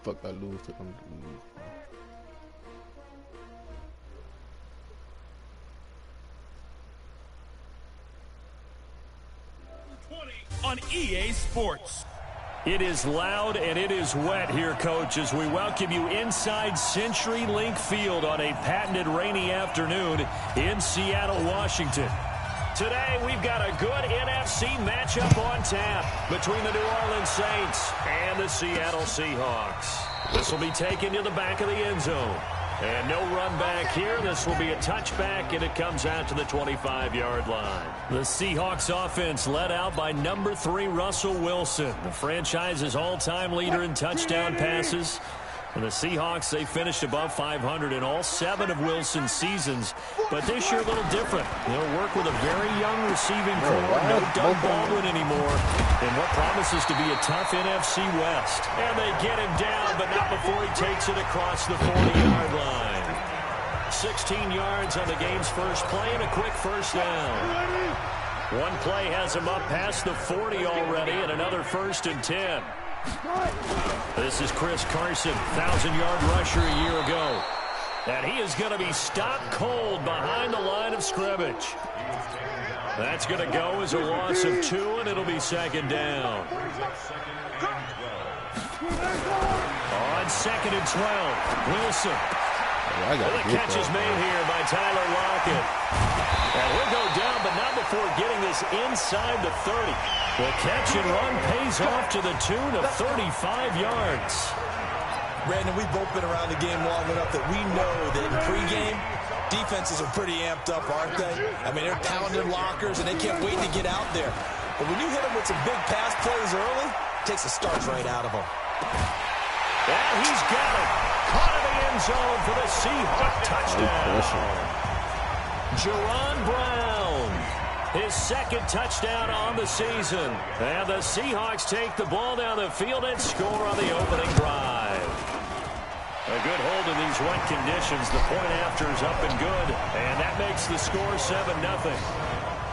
Fuck, I lose to them. On EA Sports. It is loud and it is wet here, Coach, as we welcome you inside CenturyLink Field on a patented rainy afternoon in Seattle, Washington. Today, we've got a good NFC matchup on tap between the New Orleans Saints and the Seattle Seahawks. This will be taken to the back of the end zone. And no run back here. This will be a touchback, and it comes out to the 25-yard line. The Seahawks offense led out by number 3, Russell Wilson, the franchise's all-time leader in touchdown passes. And the Seahawks, they finished above 500 in all 7 of Wilson's seasons. But this year a little different. They'll work with a very young receiving core. No Doug Baldwin anymore. And what promises to be a tough NFC West. And they get him down, but not before he takes it across the 40-yard line. 16 yards on the game's first play and a quick first down. One play has him up past the 40 already and another 1st and 10. This is Chris Carson, 1,000-yard rusher a year ago. And he is going to be stopped cold behind the line of scrimmage. That's going to go as a loss of 2, and it'll be 2nd down. On 2nd and 12, Wilson. The catch is made here by Tyler Lockett. And he'll go down, but not before getting this inside the 30. The catch and run pays off to the tune of 35 yards. Brandon, we've both been around the game long enough that we know that in pregame, defenses are pretty amped up, aren't they? I mean, they're pounding lockers, and they can't wait to get out there. But when you hit them with some big pass plays early, it takes the starch right out of them. And he's got it. Caught in the end zone for the Seahawks touchdown. Jerron Brown, his 2nd touchdown on the season. And the Seahawks take the ball down the field and score on the opening drive. A good hold in these wet conditions. The point after is up and good. And that makes the score 7-0.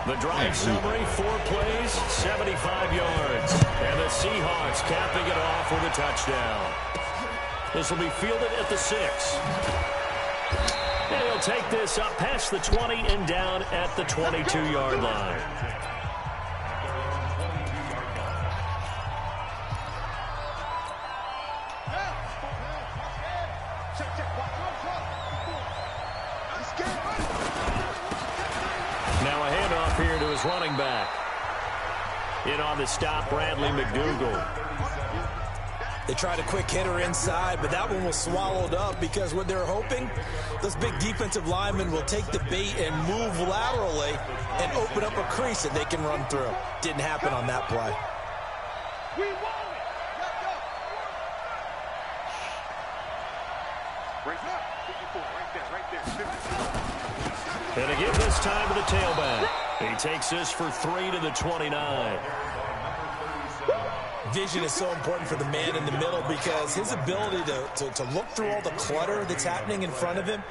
The drive summary, 4 plays, 75 yards. And the Seahawks capping it off with a touchdown. This will be fielded at the 6. And he'll take this up past the 20 and down at the 22-yard line. Now a handoff here to his running back. In on the stop, Bradley McDougald. They tried a quick hitter inside, but that one was swallowed up because what they're hoping, those big defensive linemen will take the bait and move laterally and open up a crease that they can run through. Didn't happen on that play. And again this time to the tailback. He takes this for 3 to the 29. Vision is so important for the man in the middle because his ability to look through all the clutter that's happening in front of him,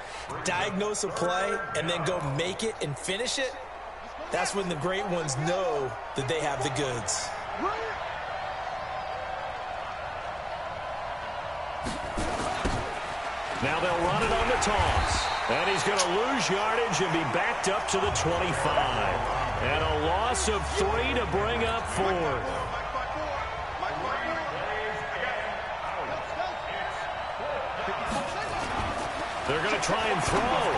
diagnose a play, and then go make it and finish it, that's when the great ones know that they have the goods. Now they'll run it on the toss. And he's going to lose yardage and be backed up to the 25. And a loss of 3 to bring up 4th. They're going to try and throw.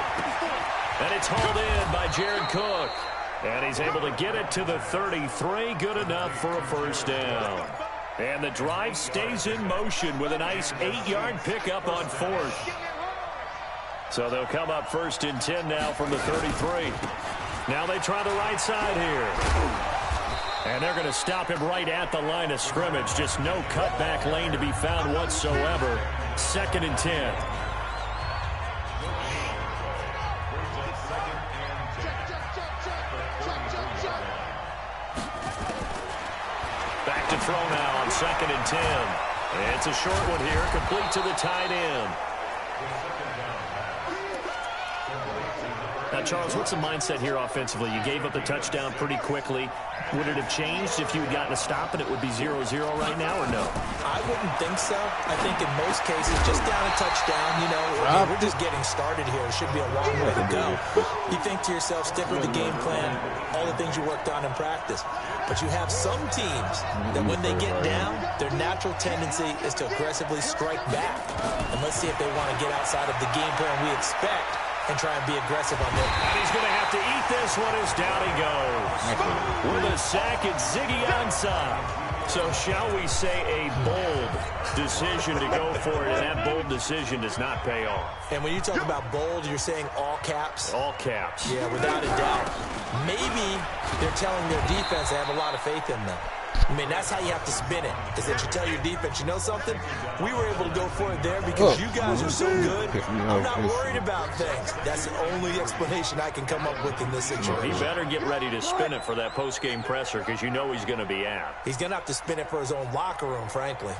And it's hauled in by Jared Cook. And he's able to get it to the 33. Good enough for a first down. And the drive stays in motion with a nice 8-yard pickup on 4th. So they'll come up 1st and 10 now from the 33. Now they try the right side here. And they're going to stop him right at the line of scrimmage. Just no cutback lane to be found whatsoever. 2nd and 10. Back to throw now on 2nd and 10. And it's a short one here, complete to the tight end. Now, Charles, what's the mindset here offensively? You gave up the touchdown pretty quickly. Would it have changed if you had gotten a stop and it would be 0-0 right now, or no? I wouldn't think so. I think in most cases, just down a touchdown, you know, we're just getting started here. It should be a long way to go. You think to yourself, stick with the game plan, all the things you worked on in practice. But you have some teams that when they get down, their natural tendency is to aggressively strike back. And let's see if they want to get outside of the game plan we expect and try and be aggressive on them. And he's going to have to eat this one as down he goes. With a sack, it's Ziggy Ansah. So shall we say a bold decision to go for it, and that bold decision does not pay off. And when you talk about bold, you're saying all caps? All caps. Yeah, without a doubt. Maybe they're telling their defense they have a lot of faith in them. I mean, that's how you have to spin it, is that you tell your defense, you know something? We were able to go for it there because you guys are so good. I'm not worried about things. That's the only explanation I can come up with in this situation. He better get ready to spin it for that post-game presser because you know he's going to be out. He's going to have to spin it for his own locker room, frankly.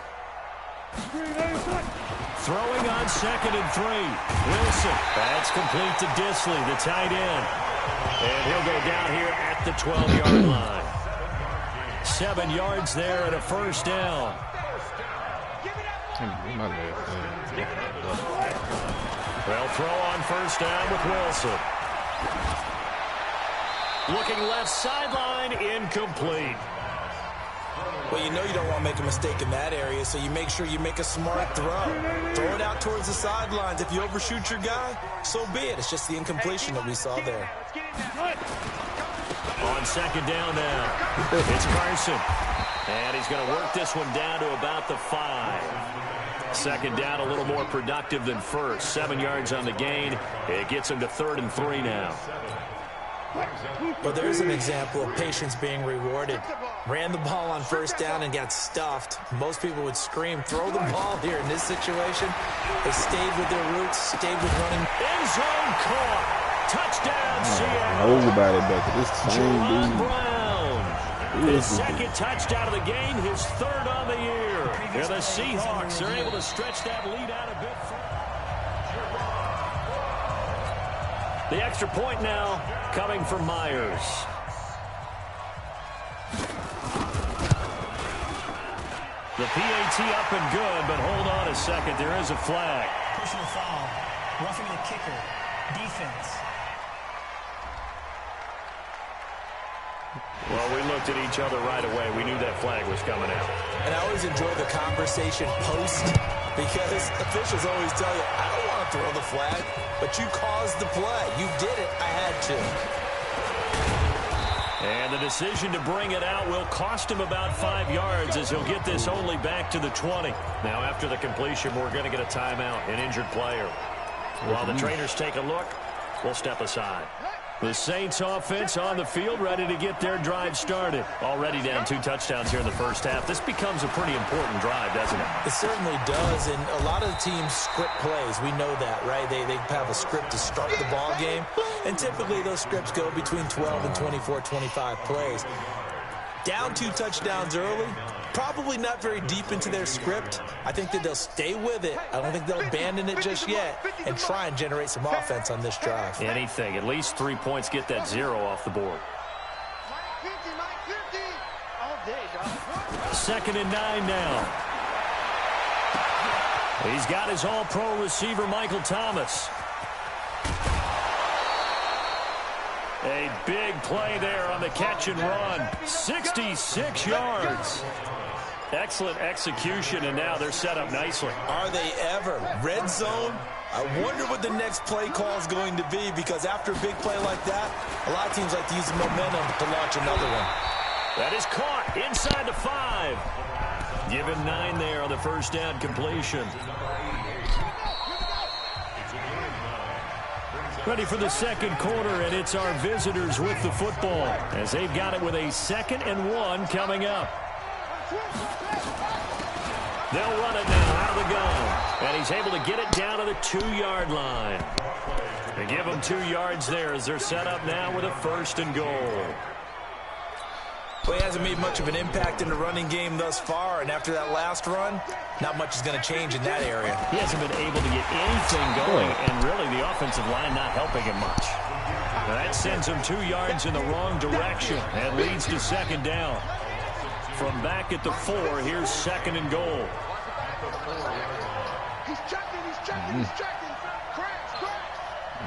Throwing on 2nd and 3. Wilson. That's complete to Disley, the tight end. And he'll go down here at the 12-yard line. 7 yards there and a first down. They'll throw on first down with Wilson. Looking left sideline, incomplete. Well, you know you don't want to make a mistake in that area, so you make sure you make a smart throw. Throw it out towards the sidelines. If you overshoot your guy, so be it. It's just the incompletion that we saw there. On 2nd down now, it's Carson. And he's going to work this one down to about the 5. 2nd down, a little more productive than first. 7 yards on the gain. It gets him to 3rd and 3 now. Well, there's an example of patience being rewarded. Ran the ball on first down and got stuffed. Most people would scream, throw the ball here in this situation. They stayed with their roots, stayed with running. End zone caught. Touchdown, Seattle. Everybody back to this same dude. Brown. His 2nd touchdown of the game, his 3rd on the year. Yeah, the Seahawks are able to stretch that lead out a bit further. The extra point now coming from Myers. The PAT up and good, but hold on a second. There is a flag. Personal foul. Roughing the kicker. Defense. Well, we looked at each other right away. We knew that flag was coming out. And I always enjoy the conversation post because officials always tell you, I don't want to throw the flag, but you caused the play. You did it. I had to. And the decision to bring it out will cost him about 5 yards as he'll get this only back to the 20. Now, after the completion, we're going to get a timeout, an injured player. While the trainers take a look, we'll step aside. The Saints offense on the field, ready to get their drive started. Already down 2 touchdowns here in the first half. This becomes a pretty important drive, doesn't it? It certainly does, and a lot of the teams script plays. We know that, right? They have a script to start the ball game, and typically those scripts go between 12 and 24, 25 plays. Down 2 touchdowns early, probably not very deep into their script. I think that they'll stay with it. I don't think they'll abandon it just yet and try and generate some offense on this drive. Anything. At least 3 points, get that 0 off the board. 2nd and 9 now. He's got his all-pro receiver, Michael Thomas. A big play there on the catch and run. 66 yards. Excellent execution, and now they're set up nicely. Are they ever? Red zone? I wonder what the next play call is going to be, because after a big play like that, a lot of teams like to use the momentum to launch another one. That is caught inside the 5. Give him 9 there on the first down completion. Ready for the second quarter, and it's our visitors with the football as they've got it with a 2nd and 1 coming up. They'll run it now out of the gun, and he's able to get it down to the 2-yard line. They give him 2 yards there as they're set up now with a 1st and goal. Well, he hasn't made much of an impact in the running game thus far, and after that last run, not much is going to change in that area. He hasn't been able to get anything going, and really the offensive line not helping him much. That sends him 2 yards in the wrong direction and leads to second down. From back at the 4, here's second and goal. He's checking.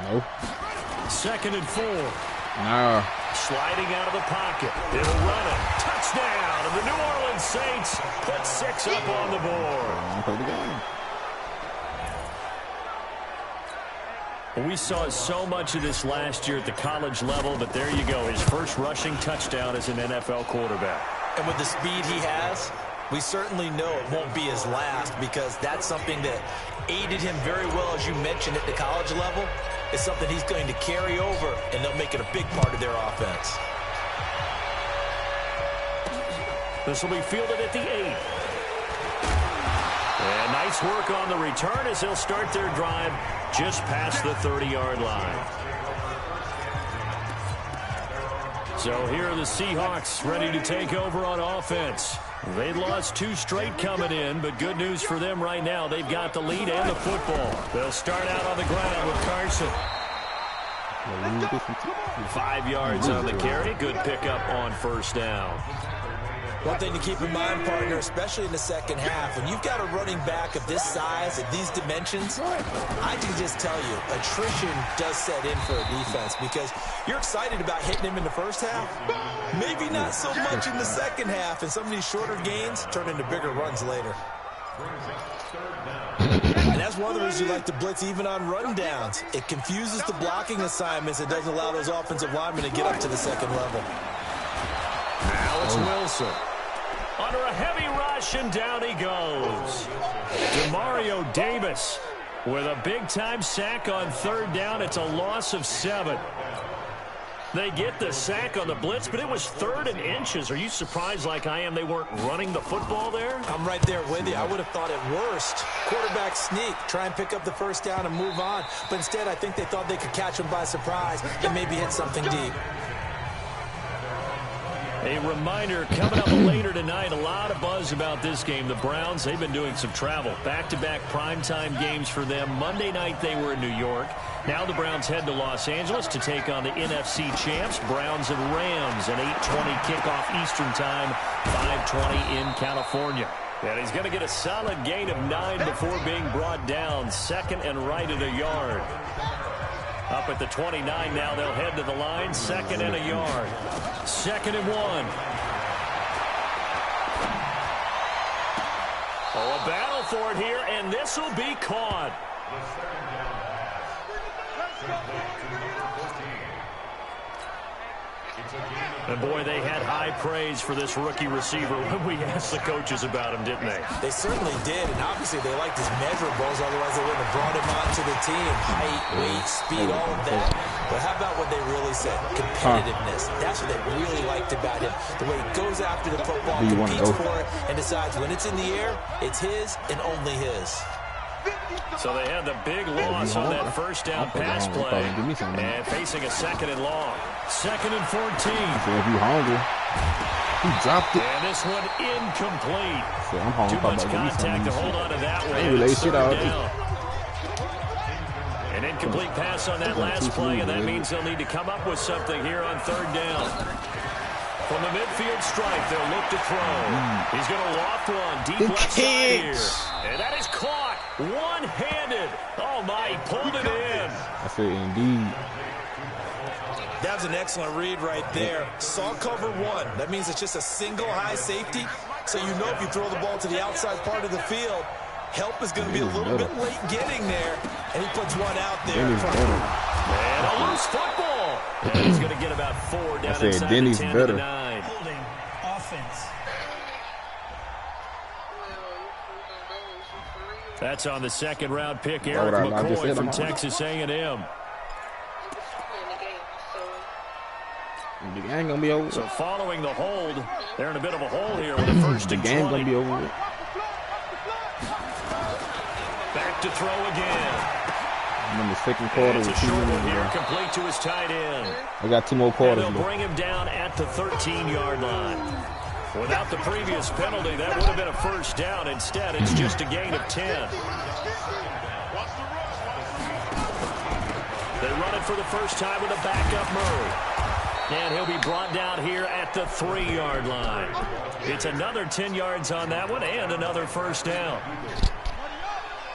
No. Second and 4. Nah. Sliding out of the pocket. It'll run it. Touchdown. And the New Orleans Saints put 6 up on the board. Play the game. We saw so much of this last year at the college level, but there you go. His first rushing touchdown as an NFL quarterback. And with the speed he has, we certainly know it won't be his last, because that's something that aided him very well, as you mentioned, at the college level. It's something he's going to carry over, and they'll make it a big part of their offense. This will be fielded at the 8. And nice work on the return as they'll start their drive just past the 30-yard line. So here are the Seahawks ready to take over on offense. They'd lost 2 straight coming in, but good news for them right now. They've got the lead and the football. They'll start out on the ground with Carson. 5 yards on the carry. Good pickup on first down. One thing to keep in mind, partner, especially in the second half, when you've got a running back of this size, at these dimensions, I can just tell you, attrition does set in for a defense, because you're excited about hitting him in the first half. Maybe not so much in the second half, and some of these shorter gains turn into bigger runs later. And that's one of the reasons you like to blitz even on run downs. It confuses the blocking assignments. It doesn't allow those offensive linemen to get up to the second level. Now it's Wilson. Under a heavy rush, and down he goes. Demario Davis with a big-time sack on third down. It's a loss of 7. They get the sack on the blitz, but it was 3rd and inches. Are you surprised like I am they weren't running the football there? I'm right there with you. I would have thought at worst, quarterback sneak, try and pick up the first down and move on. But instead, I think they thought they could catch him by surprise and maybe hit something deep. A reminder, coming up later tonight, a lot of buzz about this game. The Browns, they've been doing some travel. Back-to-back primetime games for them. Monday night they were in New York. Now the Browns head to Los Angeles to take on the NFC champs, Browns and Rams. An 8:20 kickoff Eastern time, 5:20 in California. And he's going to get a solid gain of 9 before being brought down. Second and right at a yard. Up at the 29 now, they'll head to the line. 2nd and a yard. 2nd and 1. Oh, a battle for it here, and this will be caught. And boy, they had high praise for this rookie receiver when we asked the coaches about him, didn't they? They certainly did, and obviously they liked his measurables, otherwise they wouldn't have brought him onto the team. Height, weight, speed, all of that. But how about what they really said? Competitiveness. That's what they really liked about him. The way he goes after the football, competes for it, and decides when it's in the air, it's his and only his. So they had the big loss on that first down pass play. And facing a 2nd and long. 2nd and 14. So if you're hungry, he dropped it. And this one incomplete. So I'm hungry. Too much contact to hold on to that one. An incomplete pass on that last play, and that means they'll need to come up with something here on 3rd down. From the midfield stripe, they'll look to throw. He's going to loft one deep left side here. And that is caught one-handed. Oh, my, he pulled it in. I said indeed. That was an excellent read right there. Saw cover 1. That means it's just a single high safety. So you know if you throw the ball to the outside part of the field, help is going to be a little bit late getting there. And he puts one out there. And a loose football. And he's going to get about 4 down inside Denny's the 10 better. to the 9. Holding offense. That's on the 2nd round pick, Eric McCoy from Texas A&M. The game gonna be over. So following the hold, they're in a bit of a hole here with a 1st and 20. The game gonna be over. Back to throw again. I'm in the 2nd quarter. It's a short one here, complete to his tight end. I got 2 more quarters. And they'll bring him down at the 13-yard line. Without the previous penalty, that would have been a 1st down. Instead, it's just a gain of 10. They run run it for the first time with a backup Murray. And he'll be brought down here at the 3-yard line. It's another 10 yards on that one and another first down.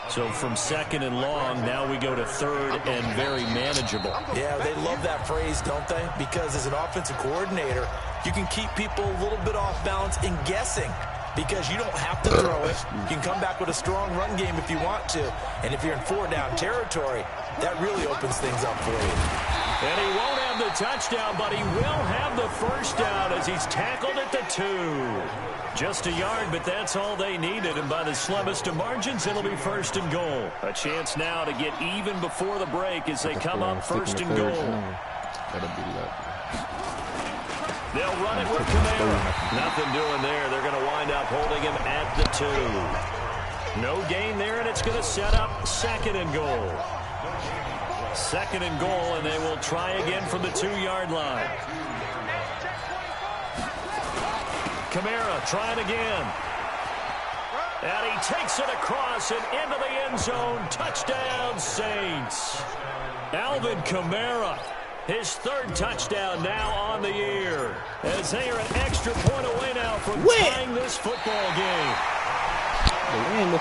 So from second and long, now we go to third and very manageable. Yeah, they love that phrase, don't they? Because as an offensive coordinator, you can keep people a little bit off balance and guessing. Because you don't have to throw it. You can come back with a strong run game if you want to. And if you're in 4-down territory, that really opens things up for you. And he won't have the touchdown, but he will have the first down as he's tackled at the 2. Just a yard, but that's all they needed. And by the slimmest of margins, it'll be first and goal. A chance now to get even before the break as they come up first and goal. They'll run it with Kamara. Nothing doing there. They're going to wind up holding him at the 2. No gain there, and it's going to set up second and goal. Second and goal, and they will try again from the 2-yard line. Kamara trying again. And he takes it across and into the end zone. Touchdown, Saints. Alvin Kamara. His third touchdown now on the year. As they are an extra point away now from tying this football game. I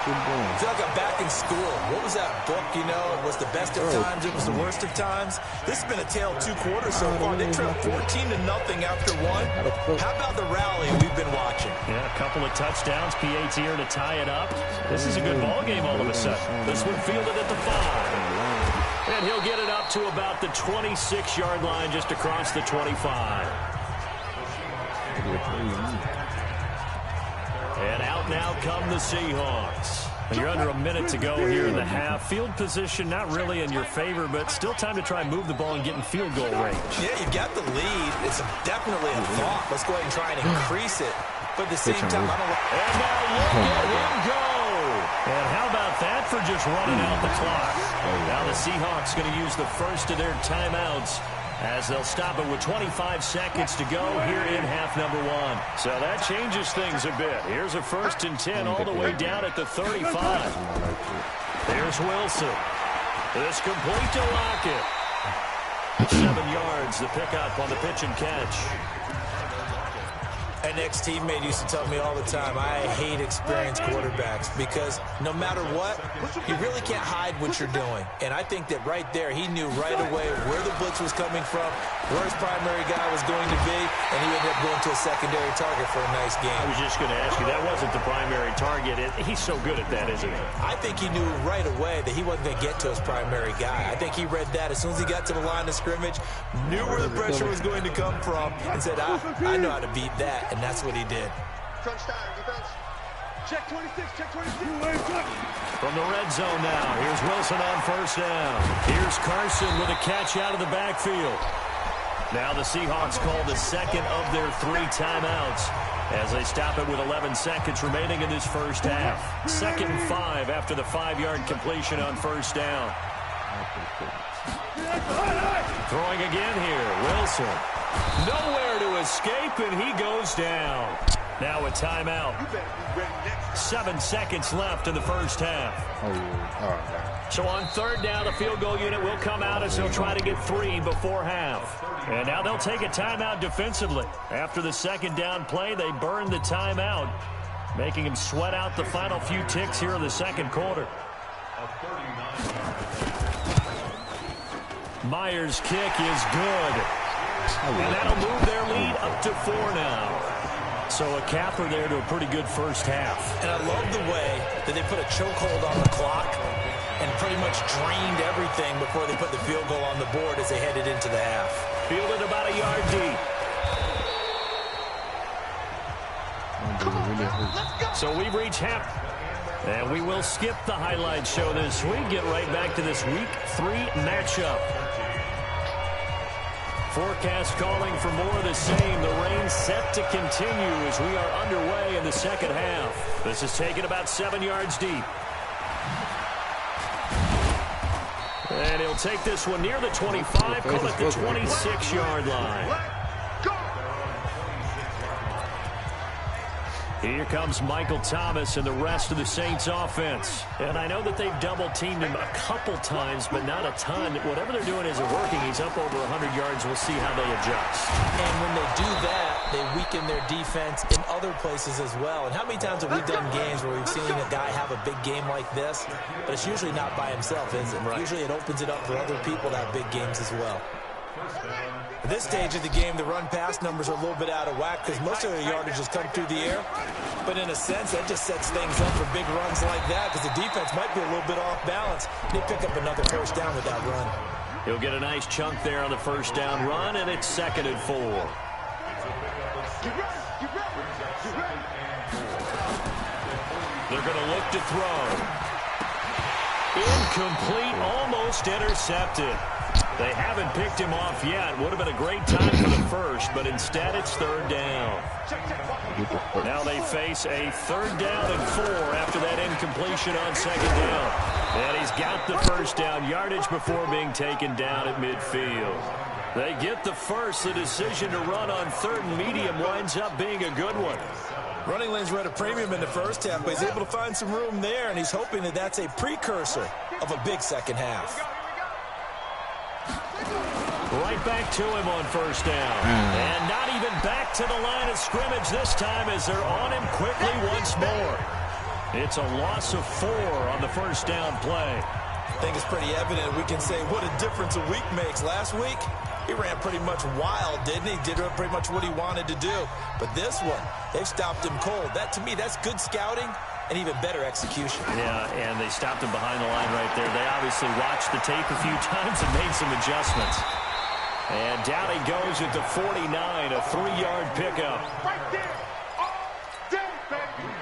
feel like I'm back in school. What was that book, you know? It was the best of times. It was the worst of times. This has been a tale of 2 quarters so far. They trailed 14-0 after 1. How about the rally we've been watching? Yeah, a couple of touchdowns. PAT here to tie it up. This is a good ball game all of a sudden. This one fielded at the 5. And he'll get it up to about the 26-yard line just across the 25. And out now come the Seahawks. You're under a minute to go here in the half. Field position not really in your favor, but still time to try and move the ball and get in field goal range. Yeah, you've got the lead. It's definitely a thought. Let's go ahead and try and increase it. But at the same time, I don't know. And now look at him go. And how about that for just running out the clock? Now the Seahawks going to use the first of their timeouts as they'll stop it with 25 seconds to go here in half number 1. So that changes things a bit. Here's a 1st and 10 all the way down at the 35. There's Wilson. This complete to Lockett. 7 yards, the pickup on the pitch and catch. An ex-teammate used to tell me all the time, I hate experienced quarterbacks because no matter what, you really can't hide what you're doing. And I think that right there, he knew right away where the blitz was coming from, where his primary guy was going to be, and he ended up going to a secondary target for a nice game. I was just going to ask you, that wasn't the primary target. He's so good at that, isn't he? I think he knew right away that he wasn't going to get to his primary guy. I think he read that as soon as he got to the line of scrimmage, knew where the pressure was going to come from, and said, I know how to beat that. And that's what he did. Crunch time, defense. Check 26, check 26. From the red zone now, here's Wilson on first down. Here's Carson with a catch out of the backfield. Now the Seahawks call the second of their 3 timeouts as they stop it with 11 seconds remaining in this first half. 2nd and 5 after the 5-yard completion on first down. Throwing again here, Wilson. Nowhere to escape, and he goes down. Now a timeout. 7 seconds left in the first half. So on 3rd down, the field goal unit will come out as they'll try to get 3 before half. And now they'll take a timeout defensively. After the 2nd down play, they burn the timeout, making him sweat out the final few ticks here in the 2nd quarter. Myers' kick is good. And that'll move their lead up to 4 now. So a capper there to a pretty good first half. And I love the way that they put a chokehold on the clock and pretty much drained everything before they put the field goal on the board as they headed into the half. Fielded about a yard deep. So we've reached half. And we will skip the highlight show this week. Get right back to this Week 3 matchup. Forecast calling for more of the same. The rain set to continue as we are underway in the 2nd half. This is taken about 7 yards deep. And he'll take this one near the 25, call it the 26-yard line. Here comes Michael Thomas and the rest of the Saints offense. And I know that they've double-teamed him a couple times, but not a ton. Whatever they're doing isn't working. He's up over 100 yards. We'll see how they adjust. And when they do that, they weaken their defense in other places as well. And how many times have we done games where we've seen a guy have a big game like this? But it's usually not by himself, is it? Right. Usually it opens it up for other people to have big games as well. At this stage of the game, the run-pass numbers are a little bit out of whack because most of their yardage has come through the air. But in a sense, that just sets things up for big runs like that because the defense might be a little bit off balance. They pick up another first down with that run. He'll get a nice chunk there on the first down run, and it's 2nd and 4. They're going to look to throw. Incomplete, almost intercepted. They haven't picked him off yet. Would have been a great time for the first, but instead it's 3rd down. Now they face a 3rd down and 4 after that incompletion on 2nd down. And he's got the first down yardage before being taken down at midfield. They get the first. The decision to run on 3rd and medium winds up being a good one. Running lanes were at a premium in the first half, but he's able to find some room there, and he's hoping that that's a precursor of a big second half. Right back to him on first down. And not even back to the line of scrimmage this time as they're on him quickly once more. It's a loss of 4 on the first down play. I think it's pretty evident. We can say what a difference a week makes. Last week, he ran pretty much wild, didn't he? Did pretty much what he wanted to do. But this one, they've stopped him cold. That, to me, that's good scouting and even better execution. Yeah, and they stopped him behind the line right there. They obviously watched the tape a few times and made some adjustments. And down he goes at the 49, a 3-yard pickup.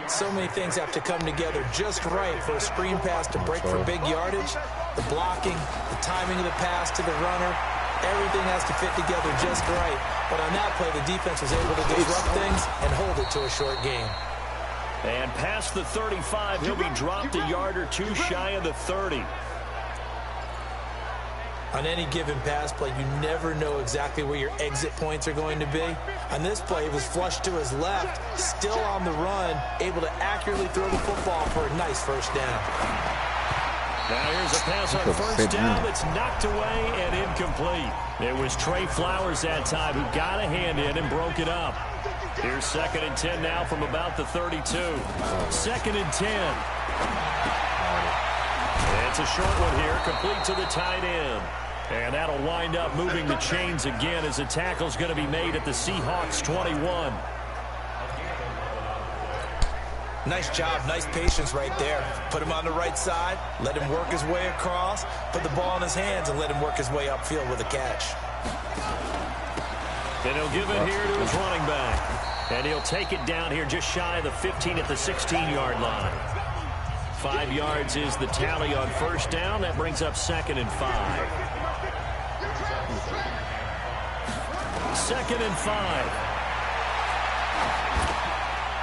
So many things have to come together just right for a screen pass to break for big yardage. The blocking, the timing of the pass to the runner, everything has to fit together just right. But on that play, the defense was able to disrupt things and hold it to a short game. And past the 35, he'll be dropped a yard or two shy of the 30. On any given pass play, you never know exactly where your exit points are going to be. On this play, it was flushed to his left, still on the run, able to accurately throw the football for a nice first down. Now here's a pass on first down that's knocked away and incomplete. It was Trey Flowers that time who got a hand in and broke it up. Here's 2nd and 10 now from about the 32. 2nd and 10. It's a short one here, complete to the tight end. And that'll wind up moving the chains again as the tackle's going to be made at the Seahawks 21. Nice job, nice patience right there. Put him on the right side, let him work his way across, put the ball in his hands, and let him work his way upfield with a catch. And he'll give it here to his running back. And he'll take it down here just shy of the 15 at the 16-yard line. 5 yards is the tally on first down. That brings up 2nd and 5. 2nd and 5.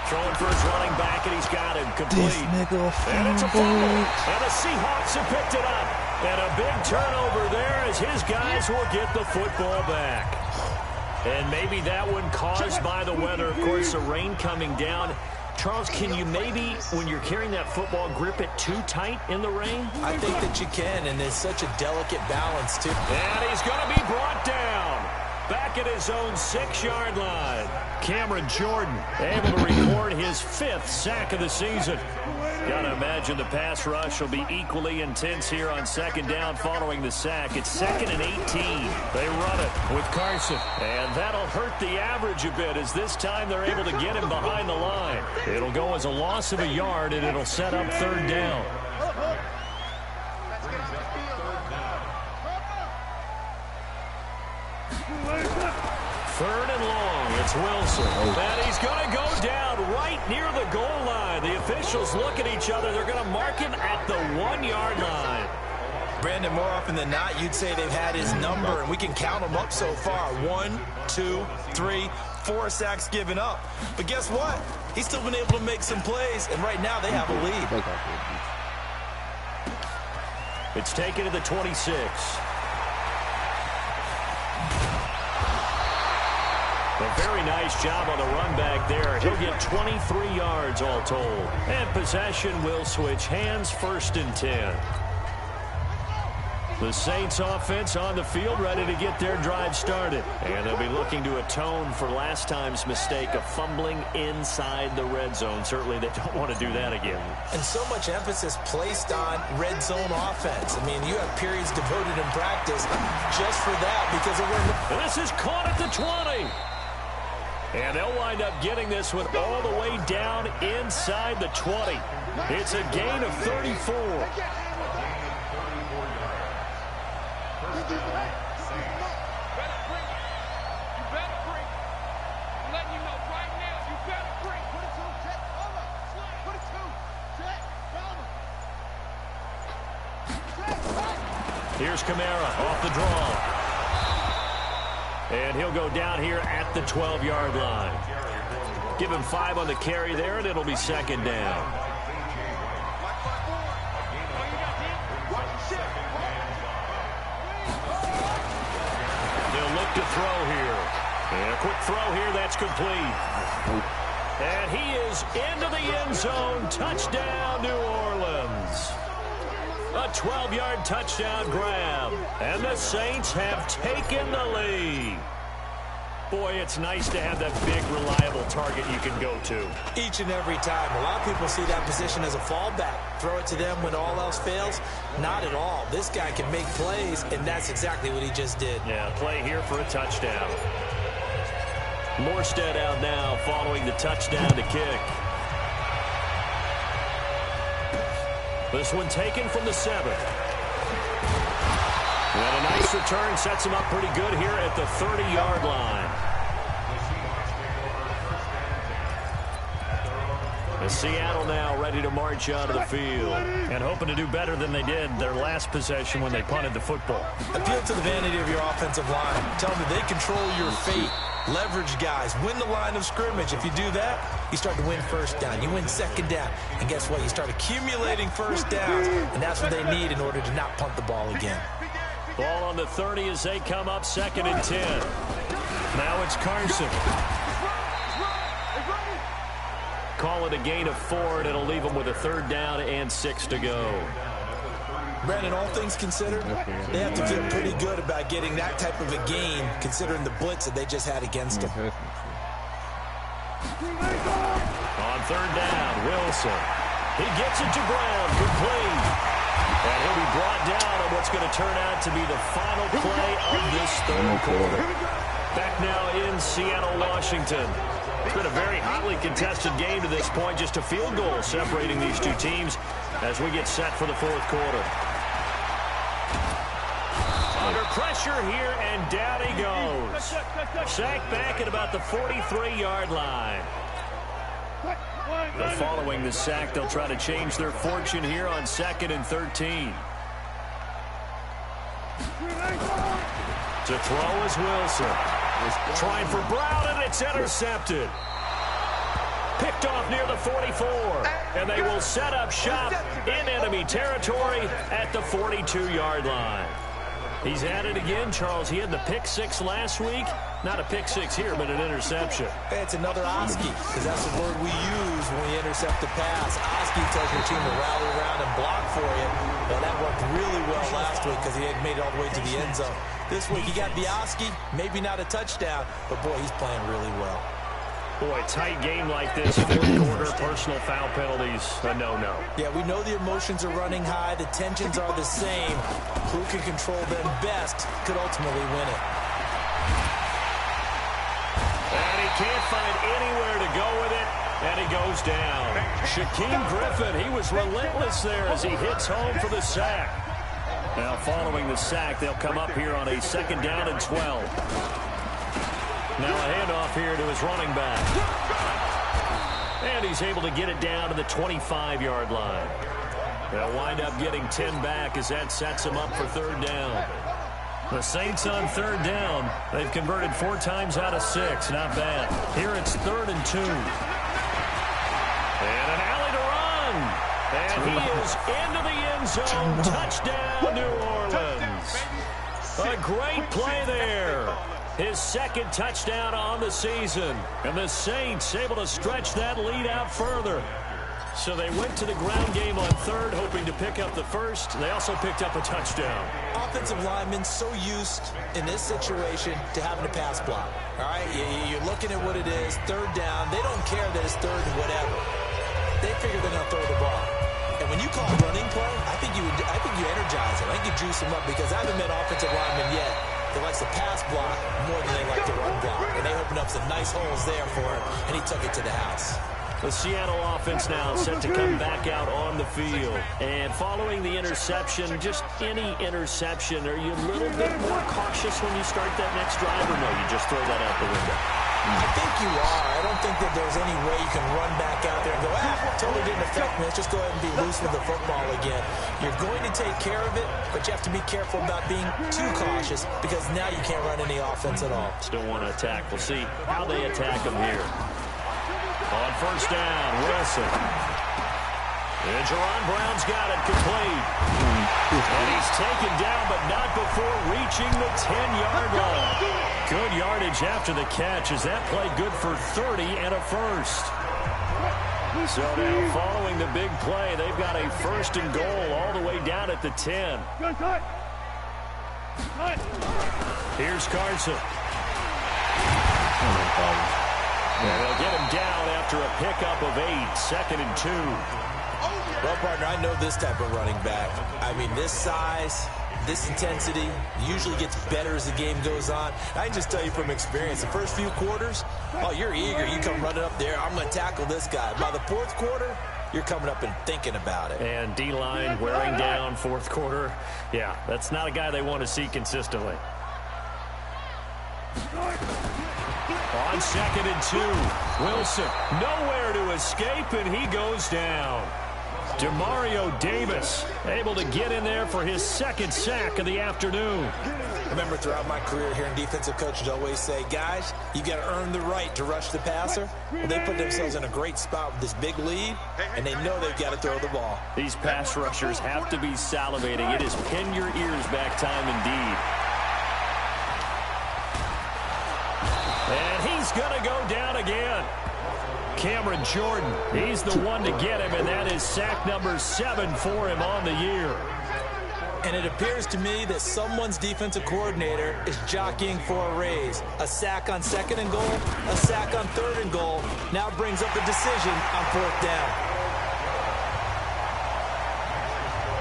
Throwing for his running back, and he's got him complete. And it's a fumble. And the Seahawks have picked it up. And a big turnover there as his guys will get the football back. And maybe that one caused by the weather. Of course, the rain coming down. Charles, can you maybe, when you're carrying that football, grip it too tight in the rain? I think that you can, and there's such a delicate balance, too. And he's going to be brought down back at his own 6-yard line. Cameron Jordan able to record his 5th sack of the season. Got to imagine the pass rush will be equally intense here on 2nd down following the sack. It's 2nd and 18. They run it with Carson. And that'll hurt the average a bit as this time they're able to get him behind the line. It'll go as a loss of a yard, and it'll set up 3rd down. Third and long, it's Wilson. And he's going to go down right near the goal line. The officials look at each other. They're going to mark him at the 1-yard line. Brandon, more often than not, you'd say they've had his number, and we can count them up so far. 1, 2, 3, 4 sacks given up. But guess what? He's still been able to make some plays, and right now they have a lead. It's taken to the 26. A very nice job on the run back there. He'll get 23 yards all told. And possession will switch hands, 1st and 10. The Saints offense on the field, ready to get their drive started. And they'll be looking to atone for last time's mistake of fumbling inside the red zone. Certainly they don't want to do that again. And so much emphasis placed on red zone offense. I mean, you have periods devoted in practice just for that because and this is caught at the 20. And they'll wind up getting this one all the way down inside the 20. It's a gain of 34. Here's Kamara off the draw. And he'll go down here at the 12-yard line. Give him 5 on the carry there, and it'll be 2nd down. They'll look to throw here. And a quick throw here, that's complete. And he is into the end zone. Touchdown, New Orleans. A 12-yard touchdown grab. And the Saints have taken the lead. Boy, it's nice to have that big, reliable target you can go to. Each and every time. A lot of people see that position as a fallback. Throw it to them when all else fails. Not at all. This guy can make plays, and that's exactly what he just did. Yeah, play here for a touchdown. Morstead out now following the touchdown to kick. This one taken from the 7. And a nice return sets him up pretty good here at the 30-yard line. And Seattle now ready to march out of the field and hoping to do better than they did their last possession when they punted the football. Appeal to the vanity of your offensive line. Tell them that they control your fate. Leverage guys. Win the line of scrimmage. If you do that, you start to win 1st down. You win 2nd down. And guess what? You start accumulating 1st downs. And that's what they need in order to not punt the ball again. Ball on the 30 as they come up 2nd and 10. Now it's Carson. Call it a gain of 4, and it'll leave them with a 3rd down and 6 to go. Brandon, all things considered, they have to feel pretty good about getting that type of a gain, considering the blitz that they just had against them. On 3rd down, Wilson. He gets it to Brown, complete. And he'll be brought down on what's going to turn out to be the final play of this 3rd quarter. Back now in Seattle, Washington. It's been a very hotly contested game to this point. Just a field goal separating these two teams as we get set for the 4th quarter. Under pressure here, and down he goes. Sacked back at about the 43-yard line. But following the sack, they'll try to change their fortune here on 2nd and 13. To throw is Wilson. Trying for Brown, and it's intercepted. Picked off near the 44. And they will set up shop in enemy territory at the 42-yard line. He's at it again, Charles. He had the pick 6 last week. Not a pick 6 here, but an interception. Hey, it's another Oski, because that's the word we use when we intercept the pass. Oski tells your team to rally around and block for you. Well, that worked really well last week because he had made it all the way to the end zone. This week, he got the Oski, maybe not a touchdown, but, boy, he's playing really well. Boy, tight game like this, 4th quarter, personal foul penalties, a no-no. Yeah, we know the emotions are running high. The tensions are the same. Who can control them best could ultimately win it. And he can't find anywhere to go with it, and he goes down. Shaquem Griffin, he was relentless there as he hits home for the sack. Now, following the sack, they'll come up here on a 2nd down and 12. Now a handoff here to his running back. And he's able to get it down to the 25-yard line. They'll wind up getting 10 back as that sets him up for 3rd down. The Saints on 3rd down. They've converted 4 times out of 6. Not bad. Here it's 3rd and 2. And an alley to run. And he is into the end zone. Touchdown, New Orleans. A great play there. His second touchdown on the season. And the Saints able to stretch that lead out further. So they went to the ground game on third, hoping to pick up the first. They also picked up a touchdown. Offensive linemen so used in this situation to having a pass block. All right, you're looking at what it is, third down. They don't care that it's third and whatever. They figure they're going to throw the ball. And when you call running play, I think you energize them. I think you juice them up because I haven't met offensive linemen yet that likes to pass block more than they like to run block. And they opened up some nice holes there for him, and he took it to the house. The Seattle offense now set to come back out on the field. And following the interception, just any interception, are you a little bit more cautious when you start that next drive, or no, you just throw that out the window? I think you are. I don't think that there's any way you can run back out there and go, totally didn't affect me. Let's just go ahead and be loose with the football again. You're going to take care of it, but you have to be careful about being too cautious because now you can't run any offense at all. Still want to attack. We'll see how they attack them here. On first down, Wilson. And Jerron Brown's got it complete. And he's taken down, but not before reaching the 10-yard line. Good yardage after the catch as that play good for 30 and a first. So now following the big play, they've got a first and goal all the way down at the 10. Here's Carson. And they'll get him down after a pickup of 8, second and 2. Well, partner, I know this type of running back. I mean, this size, this intensity usually gets better as the game goes on. I can just tell you from experience, the first few quarters, oh, you're eager. You come running up there, I'm going to tackle this guy. By the fourth quarter, you're coming up and thinking about it. And D-line wearing down fourth quarter. Yeah, that's not a guy they want to see consistently. On second and 2, Wilson nowhere to escape, and he goes down. Demario Davis able to get in there for his second sack of the afternoon. Remember, throughout my career here in defensive coaches always say, guys, you got to earn the right to rush the passer. Well, they put themselves in a great spot with this big lead, and they know they've got to throw the ball. These pass rushers have to be salivating. It is pin your ears back time indeed. And he's going to go down again. Cameron Jordan, he's the one to get him, and that is sack number 7 for him on the year. And it appears to me that someone's defensive coordinator is jockeying for a raise. A sack on second and goal, a sack on third and goal. Now brings up the decision on fourth down.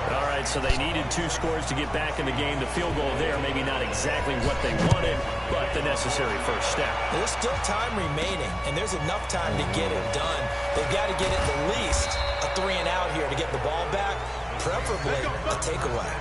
All right, so they needed 2 scores to get back in the game. The field goal there, maybe not exactly what they wanted, but the necessary first step. There's still time remaining, and there's enough time to get it done. They've got to get at least a 3 and out here to get the ball back, preferably a takeaway.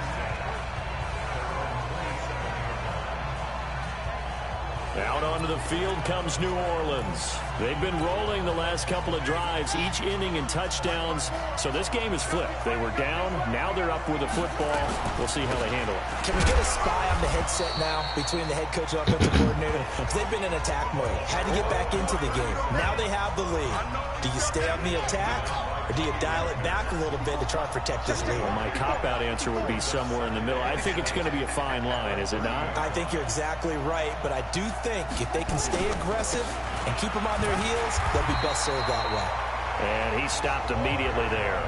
Out onto the field comes New Orleans. They've been rolling the last couple of drives, each inning in touchdowns. So this game is flipped. They were down. Now they're up with a football. We'll see how they handle it. Can we get a spy on the headset now between the head coach and offensive coordinator? Because they've been in attack mode. Had to get back into the game. Now they have the lead. Do you stay on the attack? Or do you dial it back a little bit to try and protect this lead? Well, my cop-out answer would be somewhere in the middle. I think it's going to be a fine line, is it not? I think you're exactly right, but I do think if they can stay aggressive and keep them on their heels, they'll be best served that way. And he stopped immediately there.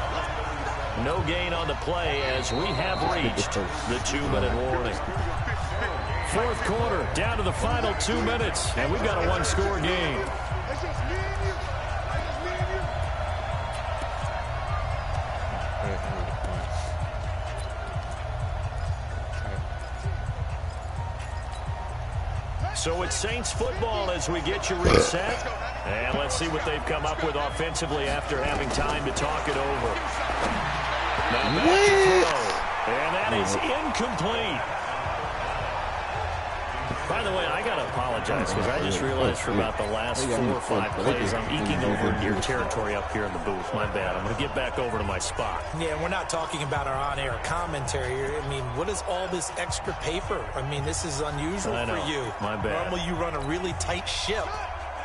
No gain on the play as we have reached the 2-minute warning. Fourth quarter, down to the final 2 minutes, and we've got a 1-score game. So it's Saints football as we get you reset. And let's see what they've come up with offensively after having time to talk it over. Now back to throw. And that is incomplete. By the way, I got to apologize because I just realized for about the last 4 or 5 plays, I'm eking over your territory up here in the booth. My bad. I'm going to get back over to my spot. Yeah, we're not talking about our on-air commentary here. I mean, what is all this extra paper? I mean, this is unusual for you. My bad. Normally you run a really tight ship.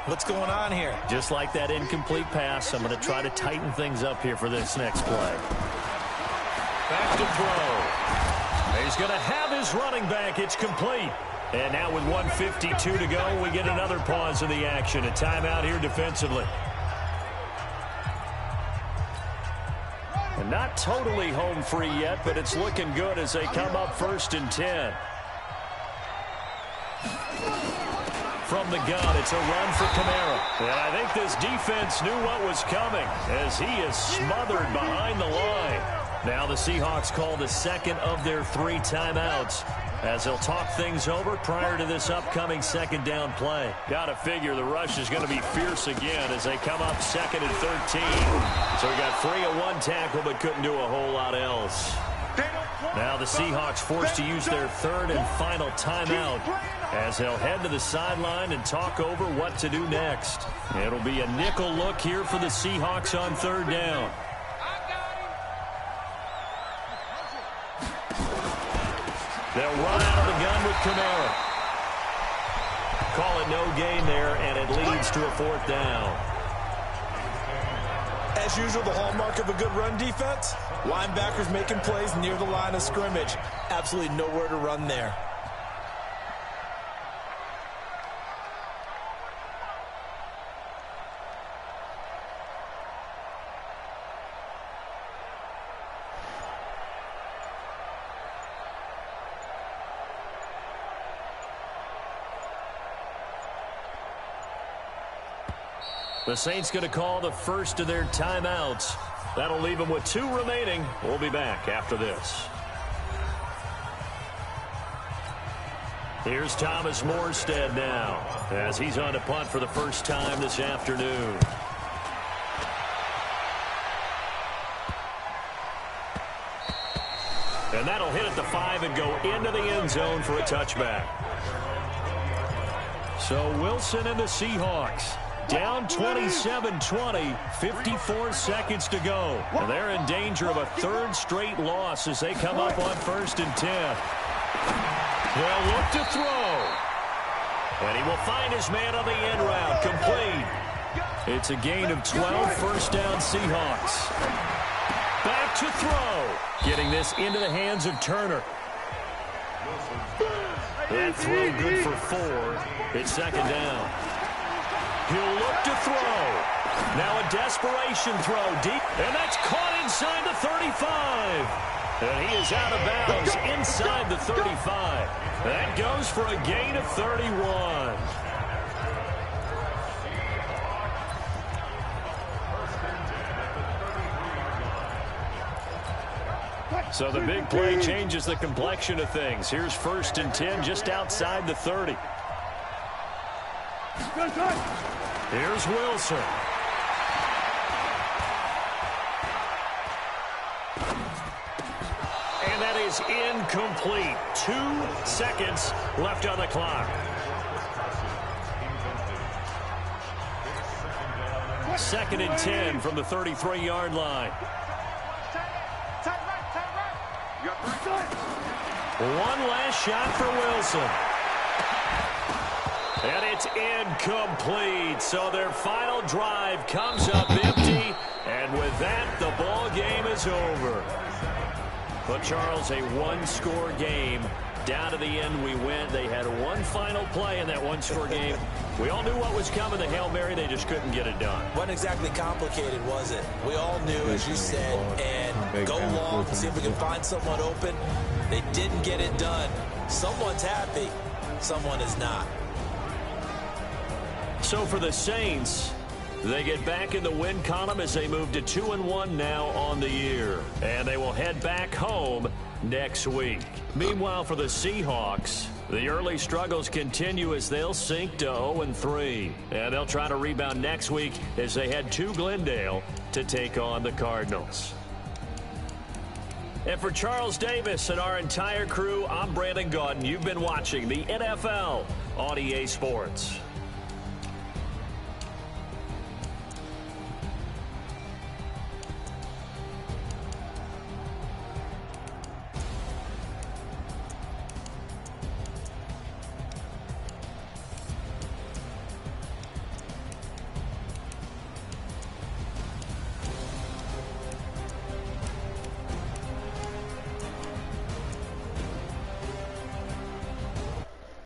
What's going on here? Just like that incomplete pass, I'm going to try to tighten things up here for this next play. Back to throw. He's going to have his running back. It's complete. And now with 1:52 to go, we get another pause in the action. A timeout here defensively. And not totally home free yet, but it's looking good as they come up 1st and 10. From the gun, it's a run for Kamara. And I think this defense knew what was coming as he is smothered behind the line. Now the Seahawks call the second of their 3 timeouts as they'll talk things over prior to this upcoming 2nd down play. Got to figure the rush is going to be fierce again as they come up 2nd and 13. So we got 3 of 1 tackle but couldn't do a whole lot else. Now the Seahawks forced to use their 3rd and final timeout as they'll head to the sideline and talk over what to do next. It'll be a nickel look here for the Seahawks on 3rd down. They'll run out of the gun with Kamara. Call it no gain there, and it leads to a 4th down. As usual, the hallmark of a good run defense, linebackers making plays near the line of scrimmage. Absolutely nowhere to run there. The Saints going to call the first of their timeouts. That'll leave them with 2 remaining. We'll be back after this. Here's Thomas Morstead now as he's on to punt for the first time this afternoon. And that'll hit at the 5 and go into the end zone for a touchback. So Wilson and the Seahawks down 27-20, 54 seconds to go. And they're in danger of a 3rd straight loss as they come up on 1st and 10. They'll look to throw. And he will find his man on the end route, complete. It's a gain of 12, 1st down Seahawks. Back to throw. Getting this into the hands of Turner. That throw good for 4. It's 2nd down. He'll look to throw. Now a desperation throw deep. And that's caught inside the 35. And he is out of bounds inside the 35. That goes for a gain of 31. So the big play changes the complexion of things. Here's 1st and 10 just outside the 30. Here's Wilson. And that is incomplete. 2 seconds left on the clock. 2nd and 10 from the 33-yard line. One last shot for Wilson. And it's incomplete. So their final drive comes up empty. And with that, the ball game is over. But, Charles, a 1-score game. Down to the end we went. They had one final play in that 1-score game. We all knew what was coming. The Hail Mary, they just couldn't get it done. Wasn't exactly complicated, was it? We all knew, as you said, and go long and see if we can find someone open. They didn't get it done. Someone's happy. Someone is not. So for the Saints, they get back in the win column as they move to 2-1 now on the year. And they will head back home next week. Meanwhile, for the Seahawks, the early struggles continue as they'll sink to 0-3. And they'll try to rebound next week as they head to Glendale to take on the Cardinals. And for Charles Davis and our entire crew, I'm Brandon Gaudin. You've been watching the NFL on EA Sports.